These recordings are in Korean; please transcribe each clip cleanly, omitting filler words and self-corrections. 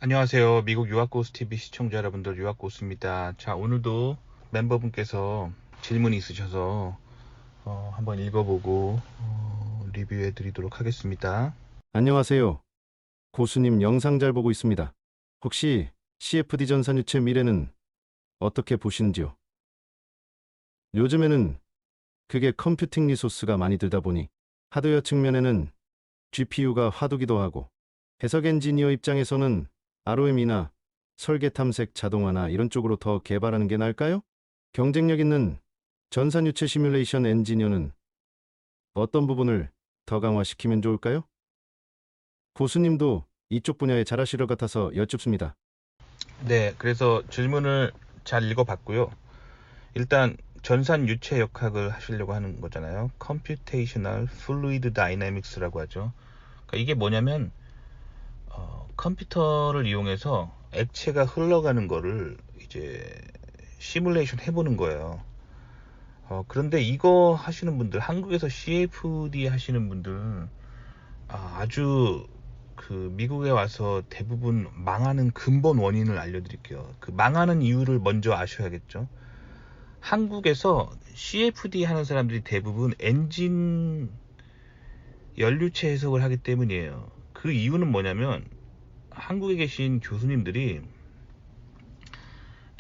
안녕하세요. 미국 유학고스TV 시청자 여러분들, 유학고스입니다. 자, 오늘도 멤버분께서 질문이 있으셔서 한번 읽어보고 리뷰해 드리도록 하겠습니다. 안녕하세요. 고수님 영상 잘 보고 있습니다. 혹시 CFD 전산유체 미래는 어떻게 보시는지요? 요즘에는 그게 컴퓨팅 리소스가 많이 들다 보니 하드웨어 측면에는 GPU가 화두기도 하고 해석 엔지니어 입장에서는 ROM이나 설계 탐색 자동화나 이런 쪽으로 더 개발하는 게 나을까요? 경쟁력 있는 전산유체 시뮬레이션 엔지니어는 어떤 부분을 더 강화시키면 좋을까요? 고수님도 이쪽 분야에 잘하실 것 같아서 여쭙습니다. 네, 그래서 질문을 잘 읽어봤고요. 일단 전산 유체 역학을 하시려고 하는 거잖아요. Computational Fluid Dynamics라고 하죠. 그러니까 이게 뭐냐면 컴퓨터를 이용해서 액체가 흘러가는 거를 이제 시뮬레이션 해보는 거예요. 그런데 이거 하시는 분들, 한국에서 CFD 하시는 분들, 아주 미국에 와서 대부분 망하는 근본 원인을 알려드릴게요. 그 망하는 이유를 먼저 아셔야겠죠. 한국에서 CFD 하는 사람들이 대부분 엔진 연료체 해석을 하기 때문이에요. 그 이유는 뭐냐면 한국에 계신 교수님들이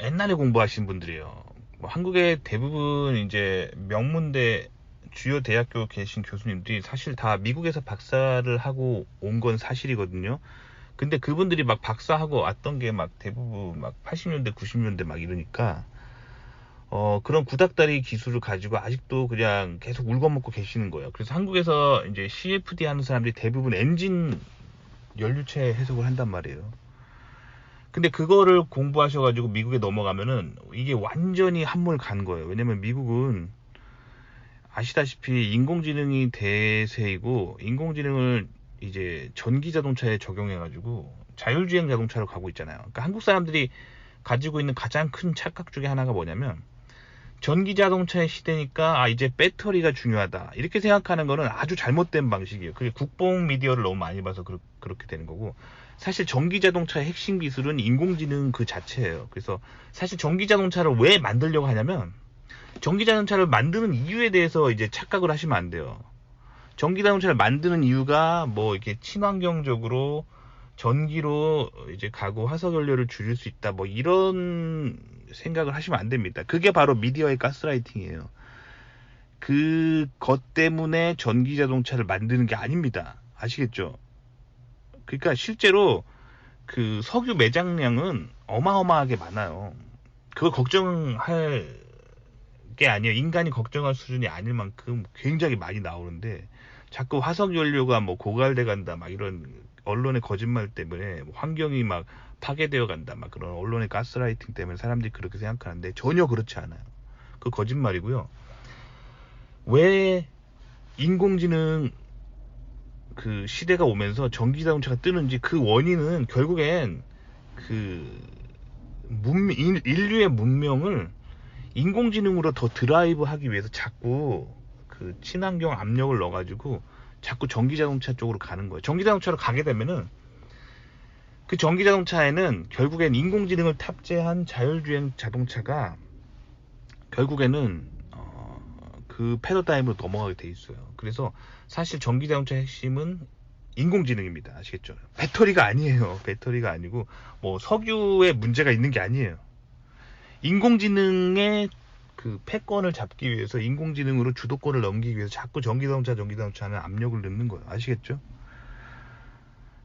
옛날에 공부하신 분들이에요. 뭐 한국의 대부분 이제 명문대 주요 대학교 계신 교수님들이 사실 다 미국에서 박사를 하고 온 건 사실이거든요. 근데 그분들이 막 박사하고 왔던 게 막 대부분 막 80년대, 90년대 막 이러니까 그런 구닥다리 기술을 가지고 아직도 그냥 계속 울거먹고 계시는 거예요. 그래서 한국에서 이제 CFD 하는 사람들이 대부분 엔진 연료체 해석을 한단 말이에요. 근데 그거를 공부하셔가지고 미국에 넘어가면은 이게 완전히 한물 간 거예요. 왜냐면 미국은 아시다시피 인공지능이 대세이고, 인공지능을 이제 전기 자동차에 적용해가지고 자율주행 자동차로 가고 있잖아요. 그러니까 한국 사람들이 가지고 있는 가장 큰 착각 중에 하나가 뭐냐면, 전기 자동차의 시대니까 이제 배터리가 중요하다 이렇게 생각하는 거는 아주 잘못된 방식이에요. 그게 국뽕 미디어를 너무 많이 봐서 그렇게 되는 거고, 사실 전기 자동차의 핵심 기술은 인공지능 그 자체예요. 그래서 사실 전기 자동차를 왜 만들려고 하냐면, 전기 자동차를 만드는 이유에 대해서 이제 착각을 하시면 안 돼요. 전기 자동차를 만드는 이유가 뭐 이렇게 친환경적으로 전기로 이제 가고 화석 연료를 줄일 수 있다, 뭐 이런 생각을 하시면 안 됩니다. 그게 바로 미디어의 가스라이팅이에요. 그것 때문에 전기 자동차를 만드는 게 아닙니다. 아시겠죠? 그러니까 실제로 그 석유 매장량은 어마어마하게 많아요. 그걸 걱정할 게 아니에요. 인간이 걱정할 수준이 아닐 만큼 굉장히 많이 나오는데, 자꾸 화석 연료가 뭐 고갈돼 간다 막 이런 언론의 거짓말 때문에 뭐 환경이 막 파괴되어 간다 막 그런 언론의 가스라이팅 때문에 사람들이 그렇게 생각하는데 전혀 그렇지 않아요. 그 거짓말이고요. 왜 인공지능 그 시대가 오면서 전기 자동차가 뜨는지, 그 원인은 결국엔 그 인류의 문명을 인공지능으로 더 드라이브 하기 위해서 자꾸 그 친환경 압력을 넣어가지고 자꾸 전기자동차 쪽으로 가는 거예요. 전기자동차로 가게 되면은 그 전기자동차에는 결국엔 인공지능을 탑재한 자율주행 자동차가 결국에는 그 패러다임으로 넘어가게 돼 있어요. 그래서 사실 전기자동차 핵심은 인공지능입니다. 아시겠죠? 배터리가 아니에요. 배터리가 아니고 뭐 석유에 문제가 있는 게 아니에요. 인공지능의 그 패권을 잡기 위해서, 인공지능으로 주도권을 넘기기 위해서 자꾸 전기자동차는 압력을 넣는 거예요. 아시겠죠?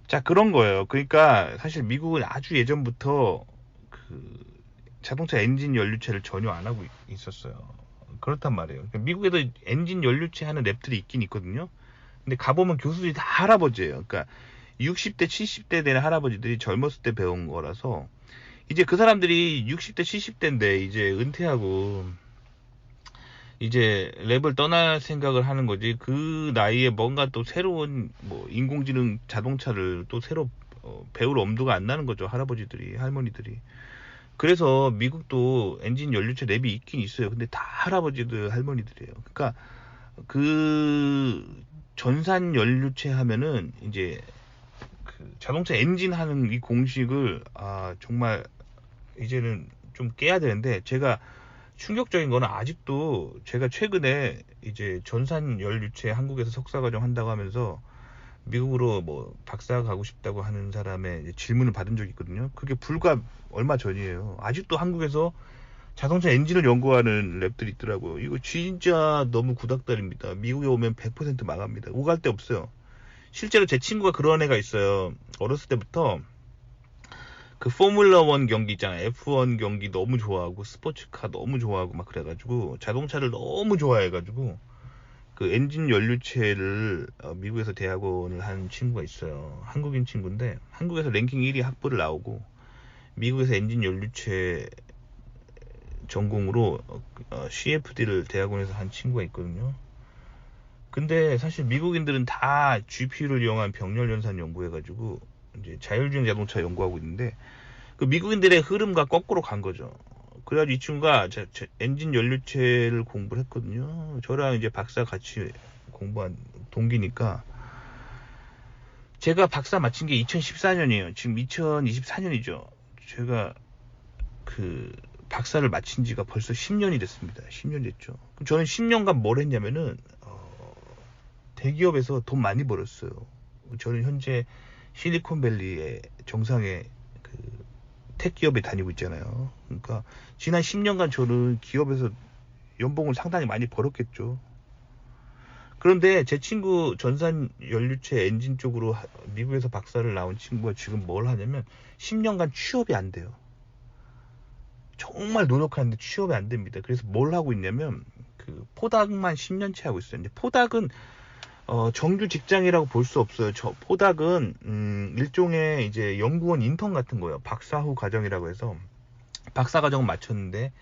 자, 그런 거예요. 그러니까 사실 미국은 아주 예전부터 그 자동차 엔진 연료체를 전혀 안 하고 있었어요. 그렇단 말이에요. 그러니까 미국에도 엔진 연료체 하는 랩들이 있긴 있거든요. 근데 가보면 교수들이 다 할아버지예요. 그러니까 60대, 70대 되는 할아버지들이 젊었을 때 배운 거라서, 이제 그 사람들이 60대, 70대인데 이제 은퇴하고 이제 랩을 떠날 생각을 하는 거지. 그 나이에 뭔가 또 새로운 뭐 인공지능 자동차를 또 새로 배울 엄두가 안 나는 거죠. 할아버지들이, 할머니들이. 그래서 미국도 엔진 연료체 랩이 있긴 있어요. 근데 다 할아버지들, 할머니들이에요. 그러니까 그 전산 연료체 하면은 이제 그 그 자동차 엔진 하는 이 공식을 정말 이제는 좀 깨야 되는데, 제가 충격적인 거는 아직도 제가 최근에 이제 전산 연료체 한국에서 석사 과정 한다고 하면서 미국으로 뭐 박사 가고 싶다고 하는 사람의 이제 질문을 받은 적이 있거든요. 그게 불과 얼마 전이에요. 아직도 한국에서 자동차 엔진을 연구하는 랩들이 있더라고요. 이거 진짜 너무 구닥다리입니다. 미국에 오면 100% 망합니다. 오갈 데 없어요. 실제로 제 친구가 그런 애가 있어요. 어렸을 때부터 그 포뮬러 1 경기 있잖아요. F1 경기 너무 좋아하고 스포츠카 너무 좋아하고 막 그래가지고 자동차를 너무 좋아해가지고 그 엔진 연료체를 미국에서 대학원을 한 친구가 있어요. 한국인 친구인데 한국에서 랭킹 1위 학부를 나오고 미국에서 엔진 연료체 전공으로 CFD를 대학원에서 한 친구가 있거든요. 근데 사실 미국인들은 다 GPU를 이용한 병렬 연산 연구해가지고 이제 자율주행 자동차 연구하고 있는데, 그 미국인들의 흐름과 거꾸로 간 거죠. 그래가지고 이 친구가 엔진 연료체를 공부를 했거든요. 저랑 이제 박사 같이 공부한 동기니까. 제가 박사 마친 게 2014년이에요. 지금 2024년이죠. 제가 그 박사를 마친 지가 벌써 10년이 됐습니다. 10년 됐죠. 그럼 저는 10년간 뭘 했냐면은 대기업에서 돈 많이 벌었어요. 저는 현재 실리콘밸리의 정상의 그 택기업에 다니고 있잖아요. 그러니까 지난 10년간 저는 기업에서 연봉을 상당히 많이 벌었겠죠. 그런데 제 친구 전산 연료체 엔진 쪽으로 미국에서 박사를 나온 친구가 지금 뭘 하냐면 10년간 취업이 안 돼요. 정말 노력하는데 취업이 안 됩니다. 그래서 뭘 하고 있냐면 그 포닥만 10년째 하고 있어요. 이제 포닥은 정규 직장이라고 볼 수 없어요. 포닥은 일종의 이제 연구원 인턴 같은 거예요. 박사 후 과정이라고 해서 박사 과정은 마쳤는데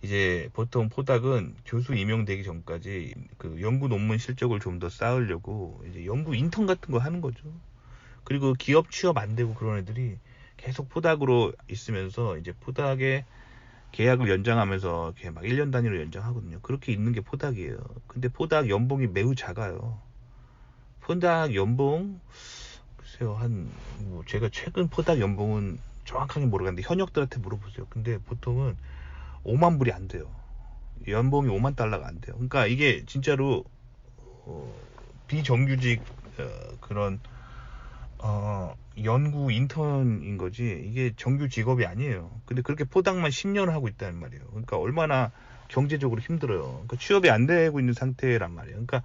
이제 보통 포닥은 교수 임용되기 전까지 그 연구 논문 실적을 좀 더 쌓으려고 이제 연구 인턴 같은 거 하는 거죠. 그리고 기업 취업 안 되고 그런 애들이 계속 포닥으로 있으면서 이제 포닥의 계약을 연장하면서 이렇게 막 1년 단위로 연장하거든요. 그렇게 있는 게 포닥이에요. 근데 포닥 연봉이 매우 작아요. 포닥 연봉 글쎄요, 뭐 제가 최근 포닥 연봉은 정확하게 모르겠는데 현역들한테 물어보세요. 근데 보통은 5만 불이 안 돼요. 연봉이 5만 달러가 안 돼요. 그러니까 이게 진짜로 비정규직 그런 연구 인턴인 거지 이게 정규 직업이 아니에요. 근데 그렇게 포닥만 10년을 하고 있다는 말이에요. 그러니까 얼마나 경제적으로 힘들어요. 그러니까 취업이 안 되고 있는 상태란 말이에요. 그러니까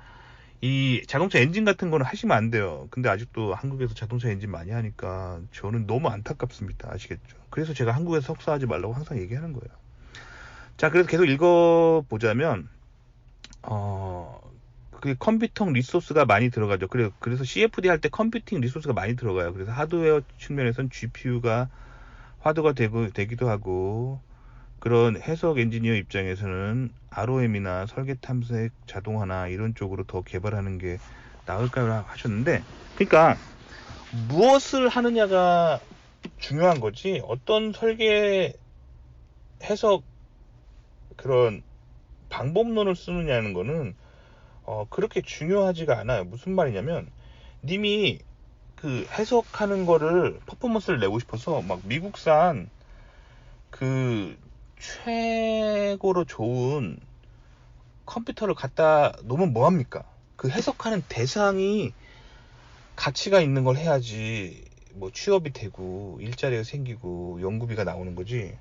이 자동차 엔진 같은 거는 하시면 안 돼요. 근데 아직도 한국에서 자동차 엔진 많이 하니까 저는 너무 안타깝습니다. 아시겠죠? 그래서 제가 한국에서 석사하지 말라고 항상 얘기하는 거예요. 자, 그래서 계속 읽어보자면 그 컴퓨팅 리소스가 많이 들어가죠. 그래서 CFD 할 때 컴퓨팅 리소스가 많이 들어가요. 그래서 하드웨어 측면에선 GPU가 화두가 되기도 하고, 그런 해석 엔지니어 입장에서는 ROM이나 설계 탐색 자동화나 이런 쪽으로 더 개발하는 게 나을까요 하셨는데, 그러니까 무엇을 하느냐가 중요한 거지 어떤 설계 해석 그런 방법론을 쓰느냐는 거는 그렇게 중요하지가 않아요. 무슨 말이냐면 님이 그 해석하는 거를 퍼포먼스를 내고 싶어서 막 미국산 그 최고로 좋은 컴퓨터를 갖다 놓으면 뭐합니까? 그 해석하는 대상이 가치가 있는 걸 해야지 뭐 취업이 되고 일자리가 생기고 연구비가 나오는 거지.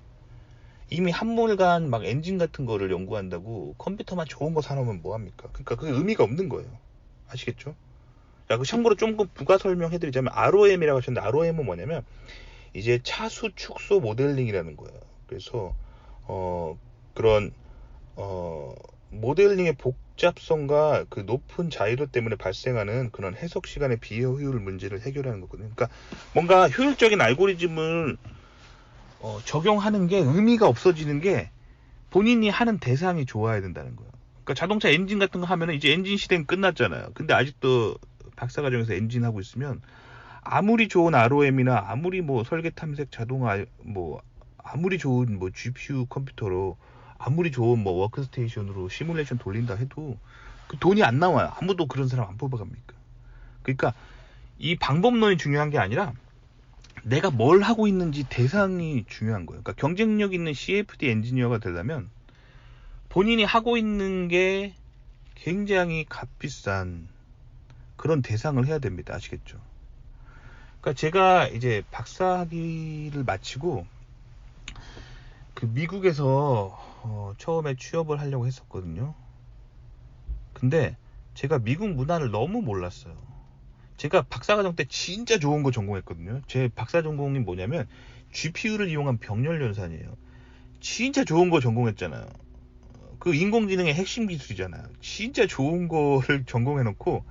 이미 한물간 막 엔진 같은 거를 연구한다고 컴퓨터만 좋은 거 사놓으면 뭐합니까? 그러니까 그게 의미가 없는 거예요. 아시겠죠? 자, 그 참고로 좀 부가 설명해드리자면 ROM이라고 하셨는데 ROM은 뭐냐면 이제 차수 축소 모델링이라는 거예요. 그래서 그런 모델링의 복잡성과 그 높은 자유도 때문에 발생하는 그런 해석 시간의 비효율 문제를 해결하는 거거든요. 그러니까 뭔가 효율적인 알고리즘을 적용하는 게 의미가 없어지는 게 본인이 하는 대상이 좋아야 된다는 거예요. 그러니까 자동차 엔진 같은 거 하면은 이제 엔진 시대는 끝났잖아요. 근데 아직도 박사과정에서 엔진 하고 있으면 아무리 좋은 ROM이나 아무리 뭐 설계 탐색 자동화 뭐 아무리 좋은 뭐 GPU 컴퓨터로 아무리 좋은 뭐 워크스테이션으로 시뮬레이션 돌린다 해도 그 돈이 안 나와요. 아무도 그런 사람 안 뽑아갑니까? 그러니까 이 방법론이 중요한 게 아니라 내가 뭘 하고 있는지 대상이 중요한 거예요. 그러니까 경쟁력 있는 CFD 엔지니어가 되려면 본인이 하고 있는 게 굉장히 값비싼 그런 대상을 해야 됩니다. 아시겠죠? 그러니까 제가 이제 박사학위를 마치고 그 미국에서 처음에 취업을 하려고 했었거든요. 근데 제가 미국 문화를 너무 몰랐어요. 제가 박사과정 때 진짜 좋은 거 전공했거든요. 제 박사 전공이 뭐냐면 GPU를 이용한 병렬 연산이에요. 진짜 좋은 거 전공했잖아요. 그 인공지능의 핵심 기술이잖아요. 진짜 좋은 거를 전공해놓고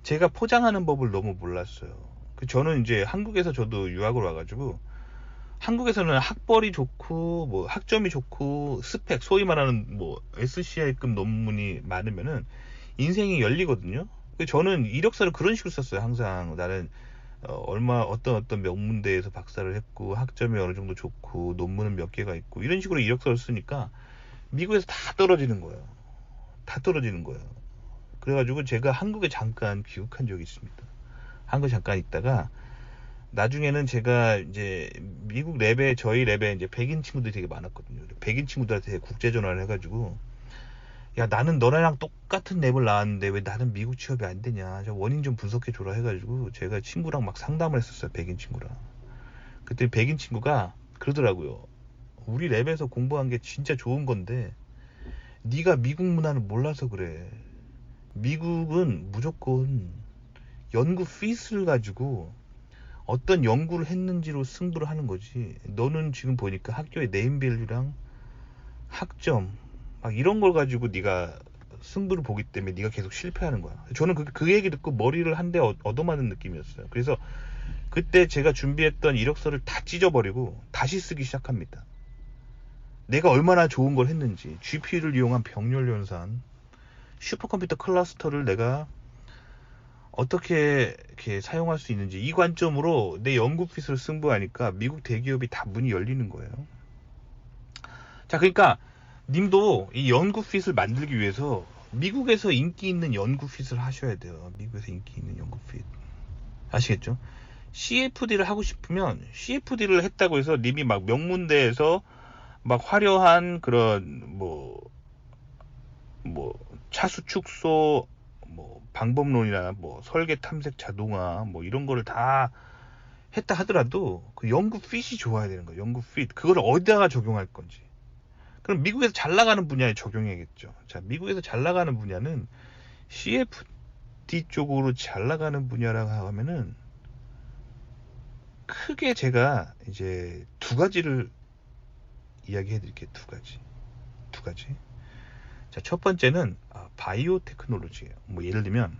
제가 포장하는 법을 너무 몰랐어요. 저는 이제 한국에서 저도 유학을 와가지고 한국에서는 학벌이 좋고 뭐 학점이 좋고 스펙 소위 말하는 뭐 SCI급 논문이 많으면은 인생이 열리거든요. 저는 이력서를 그런 식으로 썼어요. 항상 나는 어떤 명문대에서 박사를 했고 학점이 어느 정도 좋고 논문은 몇 개가 있고 이런 식으로 이력서를 쓰니까 미국에서 다 떨어지는 거예요. 다 떨어지는 거예요. 그래가지고 제가 한국에 잠깐 귀국한 적이 있습니다. 한국에 잠깐 있다가 나중에는 제가 이제 미국 랩에 저희 랩에 이제 백인 친구들이 되게 많았거든요. 백인 친구들한테 국제 전화를 해가지고 야 나는 너네랑 똑같은 랩을 나왔는데 왜 나는 미국 취업이 안 되냐, 저 원인 좀 분석해 줘라 해가지고 제가 친구랑 막 상담을 했었어요. 백인 친구랑. 그때 백인 친구가 그러더라고요. 우리 랩에서 공부한 게 진짜 좋은 건데 네가 미국 문화를 몰라서 그래. 미국은 무조건 연구 피스를 가지고 어떤 연구를 했는지로 승부를 하는 거지. 너는 지금 보니까 학교의 네임밸류랑 학점 막 이런 걸 가지고 네가 승부를 보기 때문에 네가 계속 실패하는 거야. 저는 그 얘기 듣고 머리를 한 대 얻어맞은 느낌이었어요. 그래서 그때 제가 준비했던 이력서를 다 찢어버리고 다시 쓰기 시작합니다. 내가 얼마나 좋은 걸 했는지, GPU를 이용한 병렬 연산, 슈퍼컴퓨터 클러스터를 내가 어떻게 이렇게 사용할 수 있는지 이 관점으로 내 연구 피스를 승부하니까 미국 대기업이 다 문이 열리는 거예요. 자, 그러니까 님도 이 연구 핏을 만들기 위해서 미국에서 인기 있는 연구 핏을 하셔야 돼요. 미국에서 인기 있는 연구 핏. 아시겠죠? CFD를 하고 싶으면 CFD를 했다고 해서 님이 막 명문대에서 막 화려한 그런 뭐 차수 축소 뭐 방법론이나 뭐 설계 탐색 자동화 뭐 이런 거를 다 했다 하더라도 그 연구 핏이 좋아야 되는 거예요. 연구 핏. 그걸 어디다가 적용할 건지. 그럼 미국에서 잘 나가는 분야에 적용해야겠죠. 자, 미국에서 잘 나가는 분야는 CFD 쪽으로 잘 나가는 분야라고 하면은 크게 제가 이제 두 가지를 이야기해 드릴게요. 두 가지. 자, 첫 번째는 바이오 테크놀로지예요. 뭐 예를 들면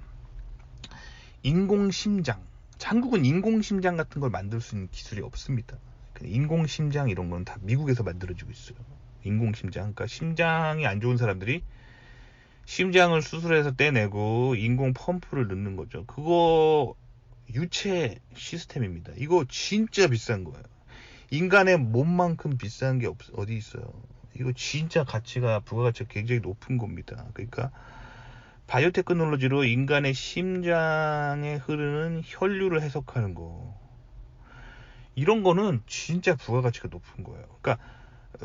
인공심장. 한국은 인공심장 같은 걸 만들 수 있는 기술이 없습니다. 인공심장 이런 건 다 미국에서 만들어지고 있어요. 인공심장. 그러니까 심장이 안 좋은 사람들이 심장을 수술해서 떼내고 인공 펌프를 넣는 거죠. 그거 유체 시스템입니다. 이거 진짜 비싼 거예요. 인간의 몸만큼 비싼 게 어디 있어요. 이거 진짜 부가가치가 굉장히 높은 겁니다. 그러니까 바이오테크놀로지로 인간의 심장에 흐르는 혈류를 해석하는 거, 이런 거는 진짜 부가가치가 높은 거예요. 그러니까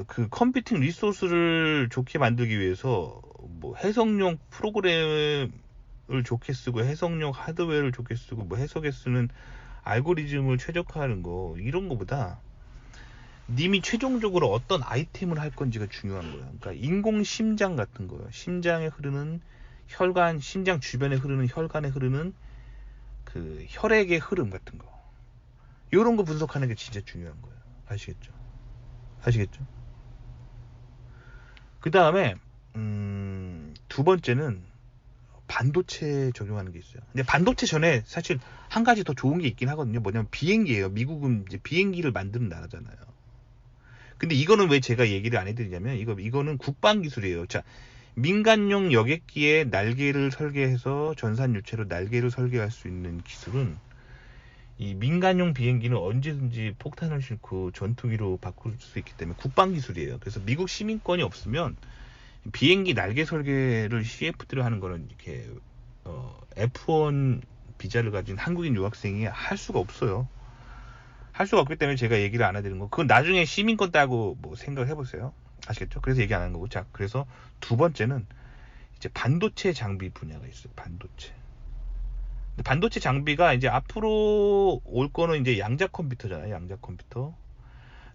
그 컴퓨팅 리소스를 좋게 만들기 위해서 뭐 해석용 프로그램을 좋게 쓰고 해석용 하드웨어를 좋게 쓰고 뭐 해석에 쓰는 알고리즘을 최적화하는 거, 이런 거보다 님이 최종적으로 어떤 아이템을 할 건지가 중요한 거예요. 그러니까 인공 심장 같은 거예요. 심장에 흐르는 혈관, 심장 주변에 흐르는 혈관에 흐르는 그 혈액의 흐름 같은 거, 이런 거 분석하는 게 진짜 중요한 거예요. 아시겠죠? 아시겠죠? 그 다음에 두 번째는 반도체 적용하는 게 있어요. 근데 반도체 전에 사실 한 가지 더 좋은 게 있긴 하거든요. 뭐냐면 비행기예요. 미국은 이제 비행기를 만드는 나라잖아요. 근데 이거는 왜 제가 얘기를 안 해드리냐면 이거는 국방 기술이에요. 자, 민간용 여객기에 날개를 설계해서 전산 유체로 날개를 설계할 수 있는 기술은 이 민간용 비행기는 언제든지 폭탄을 싣고 전투기로 바꿀 수 있기 때문에 국방 기술이에요. 그래서 미국 시민권이 없으면 비행기 날개 설계를 CFD로 하는 거는 이렇게 F1 비자를 가진 한국인 유학생이 할 수가 없어요. 할 수가 없기 때문에 제가 얘기를 안 해드리는 거. 그건 나중에 시민권 따고 뭐 생각을 해보세요. 아시겠죠? 그래서 얘기 안 하는 거고. 자, 그래서 두 번째는 이제 반도체 장비 분야가 있어요. 반도체. 근데 반도체 장비가 이제 앞으로 올 거는 이제 양자 컴퓨터잖아요. 양자 컴퓨터.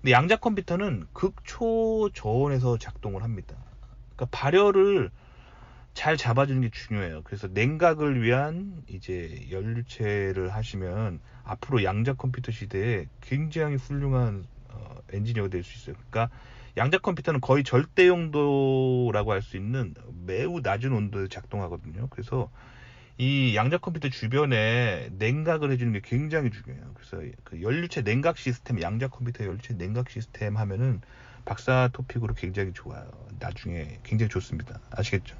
근데 양자 컴퓨터는 극초 저온에서 작동을 합니다. 그러니까 발열을 잘 잡아주는 게 중요해요. 그래서 냉각을 위한 이제 연료체를 하시면 앞으로 양자 컴퓨터 시대에 굉장히 훌륭한 엔지니어가 될 수 있어요. 그러니까 양자 컴퓨터는 거의 절대 용도라고 할 수 있는 매우 낮은 온도에 작동하거든요. 그래서 이 양자 컴퓨터 주변에 냉각을 해주는 게 굉장히 중요해요. 그래서 그 연료체 냉각 시스템, 양자 컴퓨터 연료체 냉각 시스템 하면은 박사 토픽으로 굉장히 좋아요. 나중에 굉장히 좋습니다. 아시겠죠?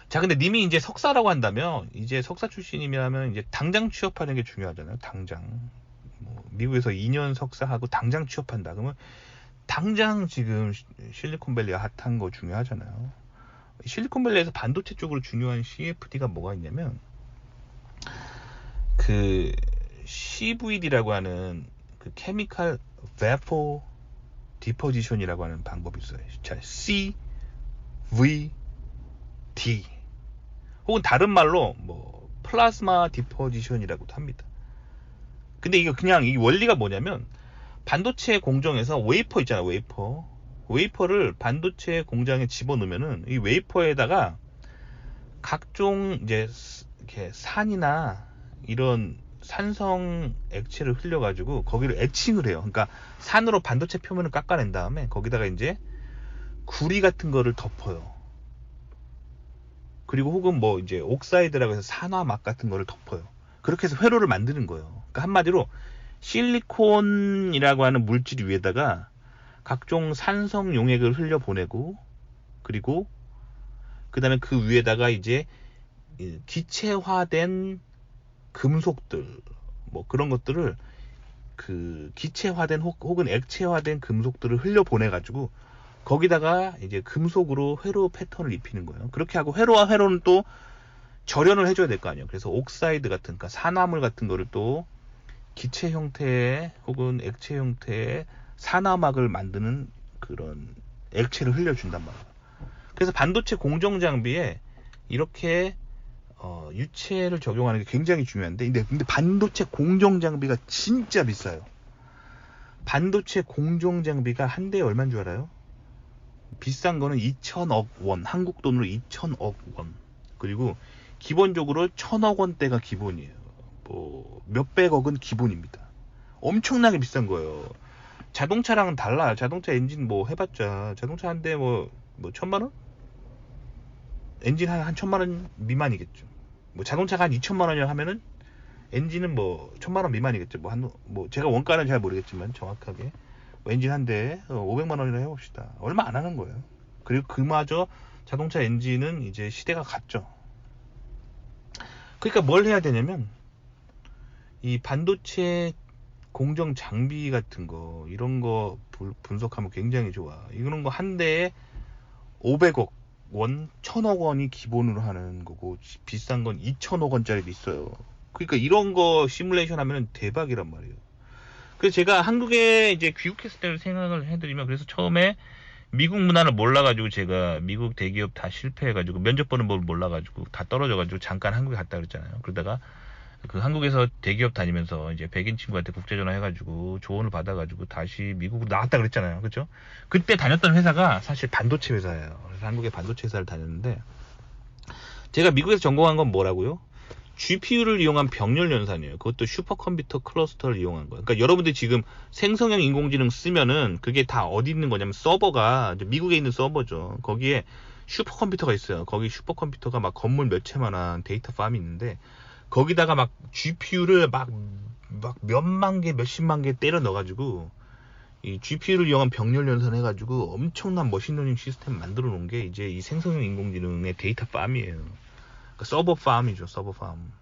자, 근데 님이 이제 석사라고 한다면, 이제 석사 출신이면 이제 당장 취업하는 게 중요하잖아요. 당장. 뭐 미국에서 2년 석사하고 당장 취업한다. 그러면 당장 지금 실리콘밸리가 핫한 거 중요하잖아요. 실리콘밸리에서 반도체 쪽으로 중요한 CFD가 뭐가 있냐면, 그 CVD라고 하는 그 케미컬 베포 디포지션이라고 하는 방법이 있어요. 자, CVD 혹은 다른 말로 뭐 플라즈마 디포지션이라고도 합니다. 근데 이거 그냥 이 원리가 뭐냐면, 반도체 공정에서 웨이퍼 있잖아요. 웨이퍼를 반도체 공장에 집어넣으면은 이 웨이퍼에다가 각종 이제 이렇게 산이나 이런 산성 액체를 흘려가지고 거기를 에칭을 해요. 그러니까 산으로 반도체 표면을 깎아낸 다음에 거기다가 이제 구리 같은 거를 덮어요. 그리고 혹은 뭐 이제 옥사이드라고 해서 산화막 같은 거를 덮어요. 그렇게 해서 회로를 만드는 거예요. 그러니까 한마디로 실리콘이라고 하는 물질 위에다가 각종 산성 용액을 흘려보내고, 그리고 그 다음에 그 위에다가 이제 기체화된 금속들, 뭐 그런 것들을 그 기체화된 혹은 액체화된 금속들을 흘려보내가지고 거기다가 이제 금속으로 회로 패턴을 입히는 거예요. 그렇게 하고 회로와 회로는 또 절연을 해줘야 될 거 아니에요. 그래서 옥사이드 같은, 그러니까 산화물 같은 거를 또 기체 형태의 혹은 액체 형태의 산화막을 만드는 그런 액체를 흘려준단 말이에요. 그래서 반도체 공정 장비에 이렇게 유체를 적용하는 게 굉장히 중요한데, 근데 반도체 공정 장비가 진짜 비싸요. 반도체 공정 장비가 한 대에 얼마인 줄 알아요? 비싼 거는 2천억 원, 한국 돈으로 2천억 원. 그리고 기본적으로 1,000억 원대가 기본이에요. 뭐 몇백억은 기본입니다. 엄청나게 비싼 거예요. 자동차랑은 달라요. 자동차 엔진 뭐 해봤자 자동차 한 대 뭐 1,000만 원? 엔진 한 1,000만 원 미만이겠죠. 뭐 자동차가 한 2천만 원이라 하면은 엔진은 뭐 1,000만 원 미만이겠죠. 뭐 제가 원가는 잘 모르겠지만 정확하게 뭐 엔진 한 대에 500만 원이라 해봅시다. 얼마 안 하는 거예요. 그리고 그마저 자동차 엔진은 이제 시대가 갔죠. 그러니까 뭘 해야 되냐면, 이 반도체 공정 장비 같은 거 이런 거 분석하면 굉장히 좋아. 이런 거 한 대에 500억 원, 1,000억 원이 기본으로 하는 거고, 비싼 건 2,000억 원짜리도 있어요. 그러니까 이런 거 시뮬레이션 하면 대박이란 말이에요. 그래서 제가 한국에 이제 귀국했을 때를 생각을 해드리면, 그래서 처음에 미국 문화를 몰라가지고 제가 미국 대기업 다 실패해가지고 면접 보는 법을 몰라가지고 다 떨어져가지고 잠깐 한국에 갔다 그랬잖아요. 그러다가 그 한국에서 대기업 다니면서 이제 백인 친구한테 국제전화 해가지고 조언을 받아가지고 다시 미국으로 나왔다 그랬잖아요. 그죠? 그때 다녔던 회사가 사실 반도체 회사예요. 그래서 한국의 반도체 회사를 다녔는데, 제가 미국에서 전공한 건 뭐라고요? GPU를 이용한 병렬 연산이에요. 그것도 슈퍼컴퓨터 클러스터를 이용한 거예요. 그러니까 여러분들이 지금 생성형 인공지능 쓰면은 그게 다 어디 있는 거냐면, 서버가 미국에 있는 서버죠. 거기에 슈퍼컴퓨터가 있어요. 거기 슈퍼컴퓨터가 막 건물 몇 채만한 데이터 팜이 있는데, 거기다가 막 GPU를 막 몇만 개, 몇십만 개 때려 넣어가지고 이 GPU를 이용한 병렬 연산 해가지고 엄청난 머신러닝 시스템 만들어 놓은 게 이제 이 생성형 인공지능의 데이터 팜이에요. 그러니까 서버 팜이죠, 서버 팜.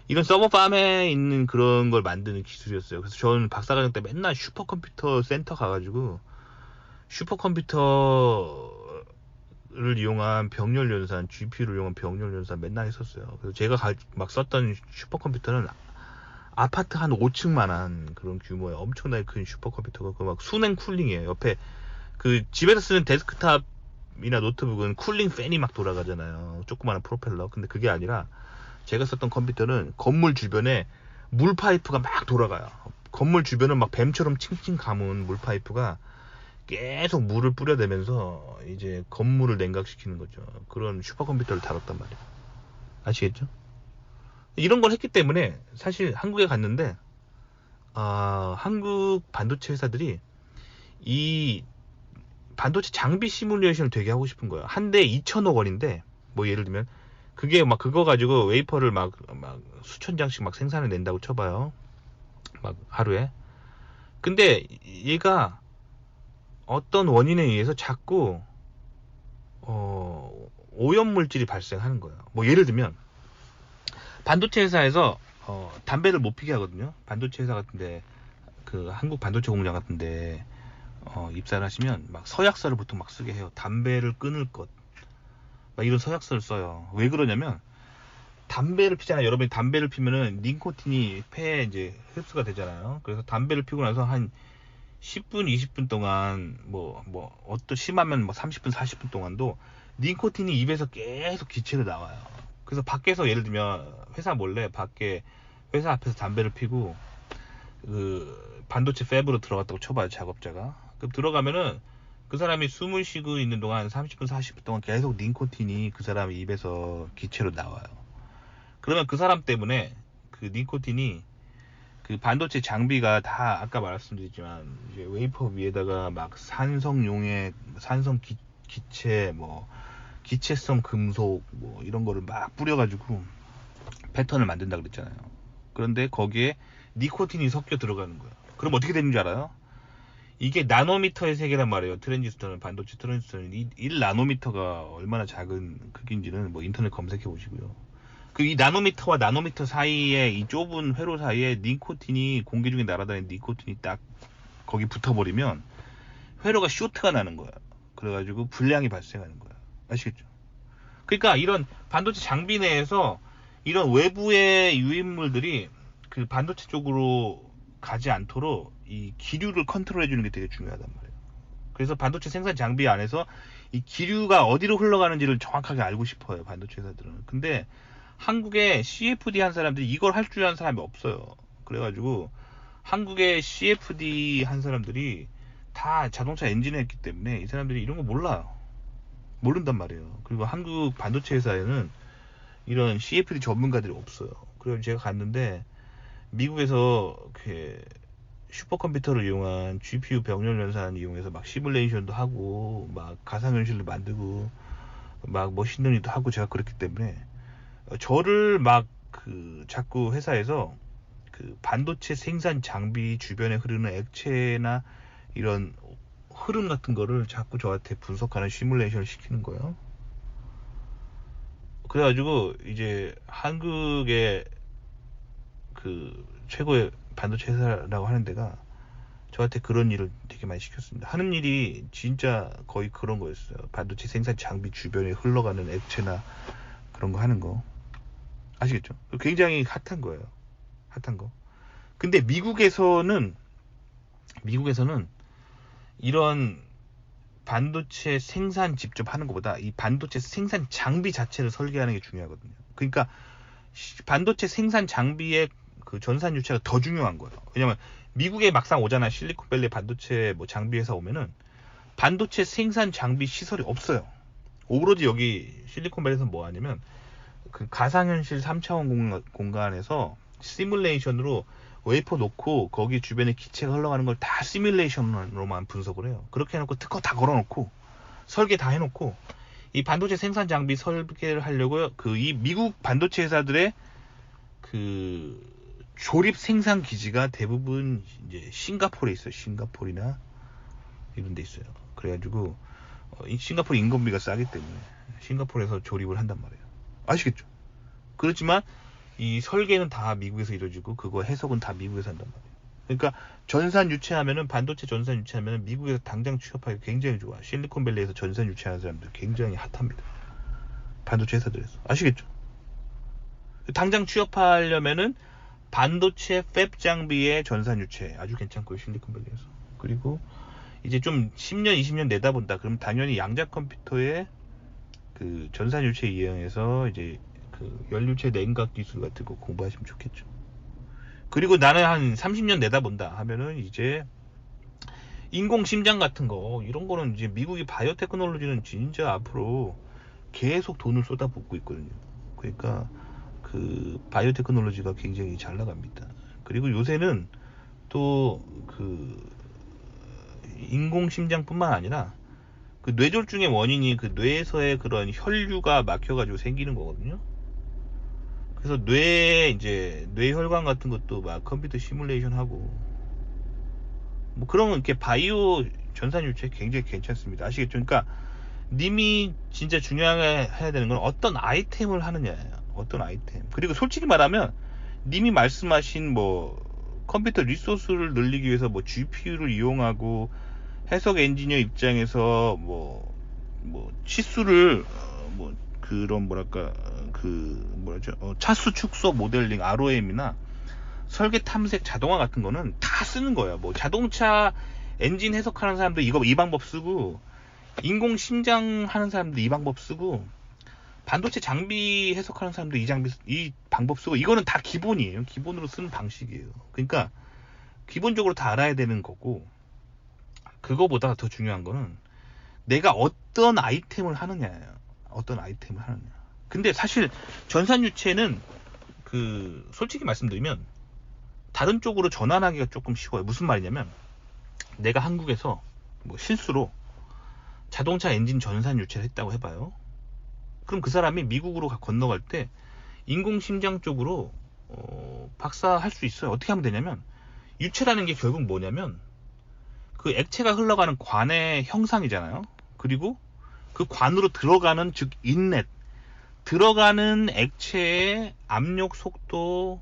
이런 서버 팜에 있는 그런 걸 만드는 기술이었어요. 그래서 저는 박사과정 때 맨날 슈퍼컴퓨터 센터 가가지고 슈퍼컴퓨터를 를 이용한 병렬 연산, GPU를 이용한 병렬 연산 맨날 했었어요. 그래서 제가 막 썼던 슈퍼컴퓨터는 아파트 한 5층만한 그런 규모의 엄청나게 큰 슈퍼컴퓨터가 그 막 수냉 쿨링이에요. 옆에 그 집에서 쓰는 데스크탑이나 노트북은 쿨링 팬이 막 돌아가잖아요. 조그마한 프로펠러. 근데 그게 아니라 제가 썼던 컴퓨터는 건물 주변에 물 파이프가 막 돌아가요. 건물 주변은 막 뱀처럼 칭칭 감은 물 파이프가 계속 물을 뿌려대면서 이제 건물을 냉각시키는 거죠. 그런 슈퍼컴퓨터를 다뤘단 말이에요. 아시겠죠? 이런 걸 했기 때문에 사실 한국에 갔는데 한국 반도체 회사들이 이 반도체 장비 시뮬레이션을 되게 하고 싶은 거예요. 한 대에 2천억 원인데 뭐 예를 들면 그게 막 그거 가지고 웨이퍼를 막 수천 장씩 막 생산을 낸다고 쳐봐요. 막 하루에. 근데 얘가 어떤 원인에 의해서 자꾸 오염 물질이 발생하는 거예요. 뭐 예를 들면 반도체 회사에서 담배를 못 피게 하거든요. 반도체 회사 같은데 그 한국 반도체 공장 같은데 입사를 하시면 막 서약서를 보통 막 쓰게 해요. 담배를 끊을 것, 막 이런 서약서를 써요. 왜 그러냐면 담배를 피잖아요. 여러분이 담배를 피면은 니코틴이 폐에 이제 흡수가 되잖아요. 그래서 담배를 피고 나서 한 10분, 20분 동안 어떤 심하면 뭐 30분, 40분 동안도 니코틴이 입에서 계속 기체로 나와요. 그래서 밖에서 예를 들면 회사 몰래 밖에 회사 앞에서 담배를 피고 그 반도체 팹으로 들어갔다고 쳐봐요. 작업자가. 그럼 들어가면은 그 사람이 숨을 쉬고 있는 동안 30분, 40분 동안 계속 니코틴이 그 사람 입에서 기체로 나와요. 그러면 그 사람 때문에 그 니코틴이 그 반도체 장비가 다 아까 말씀드렸지만 이제 웨이퍼 위에다가 막 산성용의 산성 기체 뭐 기체성 금속 뭐 이런 거를 막 뿌려가지고 패턴을 만든다 그랬잖아요. 그런데 거기에 니코틴이 섞여 들어가는 거예요. 그럼 어떻게 되는 줄 알아요? 이게 나노미터의 세계란 말이에요. 트랜지스터는 반도체 트랜지스터는 1나노미터가 얼마나 작은 크기인지는 뭐 인터넷 검색해 보시고요. 그 이 나노미터와 나노미터 사이에 이 좁은 회로 사이에 니코틴이 공기 중에 날아다니는 니코틴이 딱 거기 붙어버리면 회로가 쇼트가 나는 거예요. 그래가지고 불량이 발생하는 거예요. 아시겠죠? 그러니까 이런 반도체 장비 내에서 이런 외부의 유인물들이 그 반도체 쪽으로 가지 않도록 이 기류를 컨트롤해 주는 게 되게 중요하단 말이에요. 그래서 반도체 생산 장비 안에서 이 기류가 어디로 흘러가는지를 정확하게 알고 싶어요. 반도체 회사들은. 근데 한국에 CFD 한 사람들이 이걸 할 줄 아는 사람이 없어요. 그래가지고 한국의 CFD 한 사람들이 다 자동차 엔지니어 했기 때문에 이 사람들이 이런 거 몰라요. 모른단 말이에요. 그리고 한국 반도체 회사에는 이런 CFD 전문가들이 없어요. 그래서 제가 갔는데 미국에서 이렇게 슈퍼컴퓨터를 이용한 GPU 병렬 연산 이용해서 막 시뮬레이션도 하고 막 가상현실도 만들고 막 머신러닝도 하고 제가 그랬기 때문에 저를 막 그 자꾸 회사에서 그 반도체 생산 장비 주변에 흐르는 액체나 이런 흐름 같은 거를 자꾸 저한테 분석하는 시뮬레이션을 시키는 거예요. 그래가지고 이제 한국의 그 최고의 반도체 회사라고 하는 데가 저한테 그런 일을 되게 많이 시켰습니다. 하는 일이 진짜 거의 그런 거였어요. 반도체 생산 장비 주변에 흘러가는 액체나 그런 거 하는 거. 아시겠죠? 굉장히 핫한 거예요. 핫한 거. 근데 미국에서는 이런 반도체 생산 직접 하는 것보다 이 반도체 생산 장비 자체를 설계하는 게 중요하거든요. 그러니까 반도체 생산 장비의 그 전산 유체가 더 중요한 거예요. 왜냐면 미국에 막상 오잖아. 실리콘밸리 반도체 뭐 장비 회사 오면은 반도체 생산 장비 시설이 없어요. 오로지 여기 실리콘밸리에서 뭐 하냐면 그 가상현실 3차원 공간에서 시뮬레이션으로 웨이퍼 놓고 거기 주변에 기체가 흘러가는 걸 다 시뮬레이션으로만 분석을 해요. 그렇게 해놓고 특허 다 걸어놓고 설계 다 해놓고 이 반도체 생산 장비 설계를 하려고 그 이 미국 반도체 회사들의 그 조립 생산 기지가 대부분 이제 싱가포르에 있어요. 싱가포르나 이런 데 있어요. 그래가지고 싱가포르 인건비가 싸기 때문에 싱가포르에서 조립을 한단 말이에요. 아시겠죠? 그렇지만 이 설계는 다 미국에서 이루어지고 그거 해석은 다 미국에서 한단 말이에요. 그러니까 전산 유치하면은 반도체 전산 유치하면은 미국에서 당장 취업하기 굉장히 좋아. 실리콘밸리에서 전산 유치하는 사람들 굉장히 핫합니다. 반도체 회사들에서 아시겠죠? 당장 취업하려면은 반도체 팹 장비의 전산 유치 아주 괜찮고요. 실리콘밸리에서. 그리고 이제 좀 10년, 20년 내다본다. 그럼 당연히 양자 컴퓨터의 그 전산 유치에 이용해서 이제 그 연료체 냉각 기술 같은 거 공부하시면 좋겠죠. 그리고 나는 한 30년 내다본다 하면은 이제 인공 심장 같은 거 이런 거는 이제 미국이 바이오 테크놀로지는 진짜 앞으로 계속 돈을 쏟아붓고 있거든요. 그러니까 그 바이오 테크놀로지가 굉장히 잘 나갑니다. 그리고 요새는 또 그 인공 심장뿐만 아니라 그 뇌졸중의 원인이 그 뇌에서의 그런 혈류가 막혀가지고 생기는 거거든요. 그래서 이제 뇌혈관 같은 것도 막 컴퓨터 시뮬레이션 하고 뭐 그런 이렇게 바이오 전산 유체 굉장히 괜찮습니다. 아시겠죠? 그러니까 님이 진짜 중요하게 해야 되는 건 어떤 아이템을 하느냐예요. 어떤 아이템. 그리고 솔직히 말하면 님이 말씀하신 뭐 컴퓨터 리소스를 늘리기 위해서 뭐 GPU를 이용하고 해석 엔지니어 입장에서 뭐 치수를 뭐 그런 뭐랄까 그 뭐라죠 차수 축소 모델링 ROM이나 설계 탐색 자동화 같은 거는 다 쓰는 거야. 뭐 자동차 엔진 해석하는 사람도 이 방법 쓰고 인공 심장 하는 사람도 이 방법 쓰고 반도체 장비 해석하는 사람도 이 방법 쓰고 이거는 다 기본이에요. 기본으로 쓰는 방식이에요. 그러니까 기본적으로 다 알아야 되는 거고 그거보다 더 중요한 거는 내가 어떤 아이템을 하느냐예요. 어떤 아이템을 하느냐. 근데 사실 전산 유체는 그 솔직히 말씀드리면 다른 쪽으로 전환하기가 조금 쉬워요. 무슨 말이냐면 내가 한국에서 뭐 실수로 자동차 엔진 전산 유체를 했다고 해봐요. 그럼 그 사람이 미국으로 건너갈 때 인공심장 쪽으로 박사할 수 있어요. 어떻게 하면 되냐면 유체라는 게 결국 뭐냐면 그 액체가 흘러가는 관의 형상이잖아요. 그리고 그 관으로 들어가는 즉 인렛 들어가는 액체의 압력, 속도,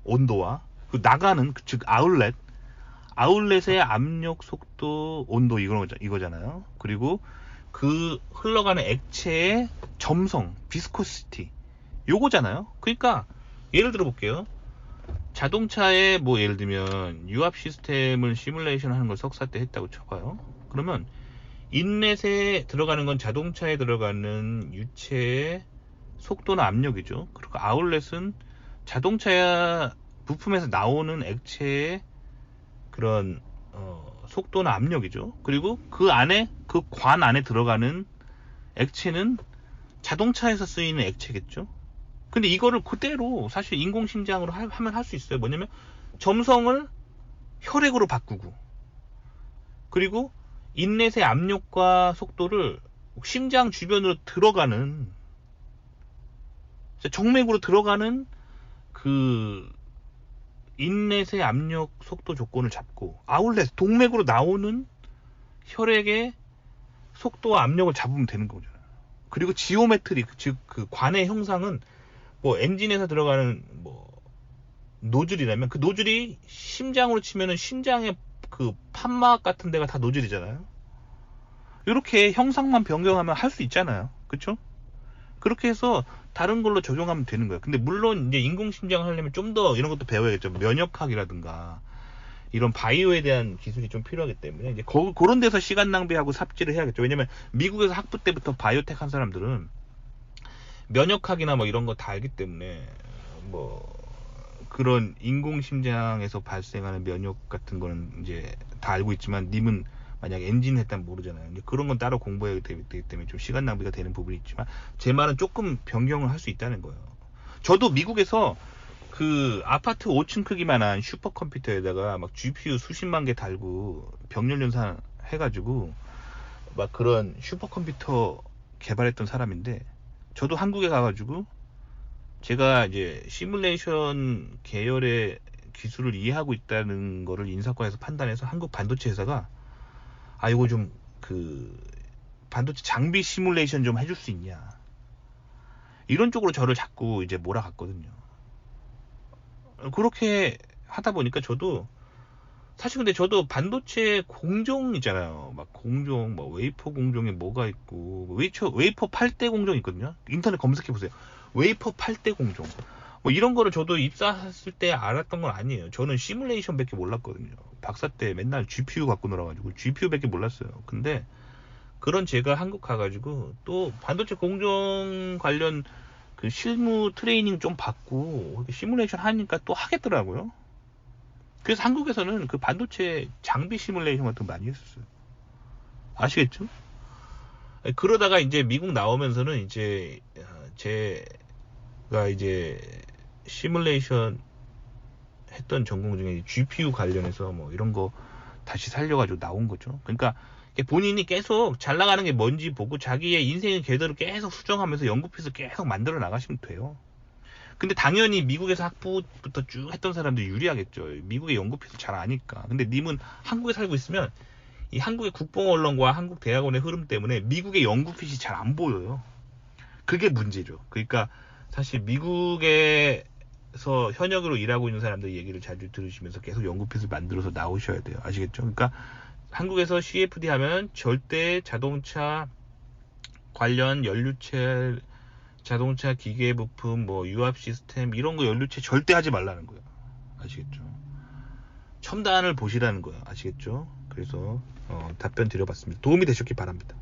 온도와 그 나가는 즉 아울렛의 압력, 속도, 온도 이거잖아요. 그리고 그 흘러가는 액체의 점성, 비스코시티 요거잖아요. 그러니까 예를 들어 볼게요. 자동차에 뭐 예를 들면 유압 시스템을 시뮬레이션 하는 걸 석사 때 했다고 쳐봐요. 그러면 인렛에 들어가는 건 자동차에 들어가는 유체의 속도나 압력이죠. 그리고 아울렛은 자동차 부품에서 나오는 액체의 그런 속도나 압력이죠. 그리고 그 안에 그 관 안에 들어가는 액체는 자동차에서 쓰이는 액체겠죠. 근데 이거를 그대로 사실 인공심장으로 하면 할 수 있어요. 뭐냐면 점성을 혈액으로 바꾸고 그리고 인렛의 압력과 속도를 심장 주변으로 들어가는 정맥으로 들어가는 그 인렛의 압력 속도 조건을 잡고 아울렛 동맥으로 나오는 혈액의 속도와 압력을 잡으면 되는 거잖아요. 그리고 지오메트리 즉 그 관의 형상은 뭐 엔진에서 들어가는 뭐 노즐이라면 그 노즐이 심장으로 치면은 심장의 그 판막 같은 데가 다 노즐이잖아요. 이렇게 형상만 변경하면 할 수 있잖아요. 그쵸? 그렇게 해서 다른 걸로 적용하면 되는 거예요. 근데 물론 이제 인공심장을 하려면 좀 더 이런 것도 배워야겠죠. 면역학이라든가 이런 바이오에 대한 기술이 좀 필요하기 때문에 이제 그런 데서 시간 낭비하고 삽질을 해야겠죠. 왜냐면 미국에서 학부 때부터 바이오텍 한 사람들은 면역학이나 뭐 이런 거 다 알기 때문에 뭐 그런 인공심장에서 발생하는 면역 같은 거는 이제 다 알고 있지만 님은 만약 엔진 했다면 모르잖아요. 이제 그런 건 따로 공부해야 되기 때문에 좀 시간 낭비가 되는 부분이 있지만 제 말은 조금 변경을 할 수 있다는 거예요. 저도 미국에서 그 아파트 5층 크기만한 슈퍼컴퓨터에다가 막 GPU 수십만 개 달고 병렬 연산 해가지고 막 그런 슈퍼컴퓨터 개발했던 사람인데 저도 한국에 가가지고 제가 이제 시뮬레이션 계열의 기술을 이해하고 있다는 거를 인사과에서 판단해서 한국 반도체 회사가 이거 좀 그 반도체 장비 시뮬레이션 좀 해줄 수 있냐 이런 쪽으로 저를 자꾸 이제 몰아갔거든요. 그렇게 하다 보니까 저도 사실 근데 저도 반도체 공정 있잖아요. 막 공정, 뭐 웨이퍼 공정에 뭐가 있고, 웨이퍼 8대 공정 있거든요. 인터넷 검색해 보세요. 웨이퍼 8대 공정. 뭐 이런 거를 저도 입사했을 때 알았던 건 아니에요. 저는 시뮬레이션밖에 몰랐거든요. 박사 때 맨날 GPU 갖고 놀아가지고 GPU밖에 몰랐어요. 근데 그런 제가 한국 가가지고 또 반도체 공정 관련 그 실무 트레이닝 좀 받고 이렇게 시뮬레이션 하니까 또 하겠더라고요. 그래서 한국에서는 그 반도체 장비 시뮬레이션 같은 거 많이 했었어요. 아시겠죠? 그러다가 이제 미국 나오면서는 이제 제가 이제 시뮬레이션 했던 전공 중에 GPU 관련해서 뭐 이런 거 다시 살려가지고 나온 거죠. 그러니까 본인이 계속 잘 나가는 게 뭔지 보고 자기의 인생의 궤도를 계속 수정하면서 연구피스 계속 만들어 나가시면 돼요. 근데 당연히 미국에서 학부부터 쭉 했던 사람들이 유리하겠죠. 미국의 연구피스 잘 아니까. 근데 님은 한국에 살고 있으면 이 한국의 국뽕 언론과 한국 대학원의 흐름 때문에 미국의 연구핏이 잘 안 보여요. 그게 문제죠. 그러니까 사실 미국에서 현역으로 일하고 있는 사람들 얘기를 자주 들으시면서 계속 연구핏을 만들어서 나오셔야 돼요. 아시겠죠? 그러니까 한국에서 CFD 하면 절대 자동차 관련 연료체, 자동차 기계 부품, 뭐 유압 시스템 이런 거 연료체 절대 하지 말라는 거예요. 아시겠죠? 첨단을 보시라는 거예요. 아시겠죠? 그래서 답변 드려봤습니다. 도움이 되셨기 바랍니다.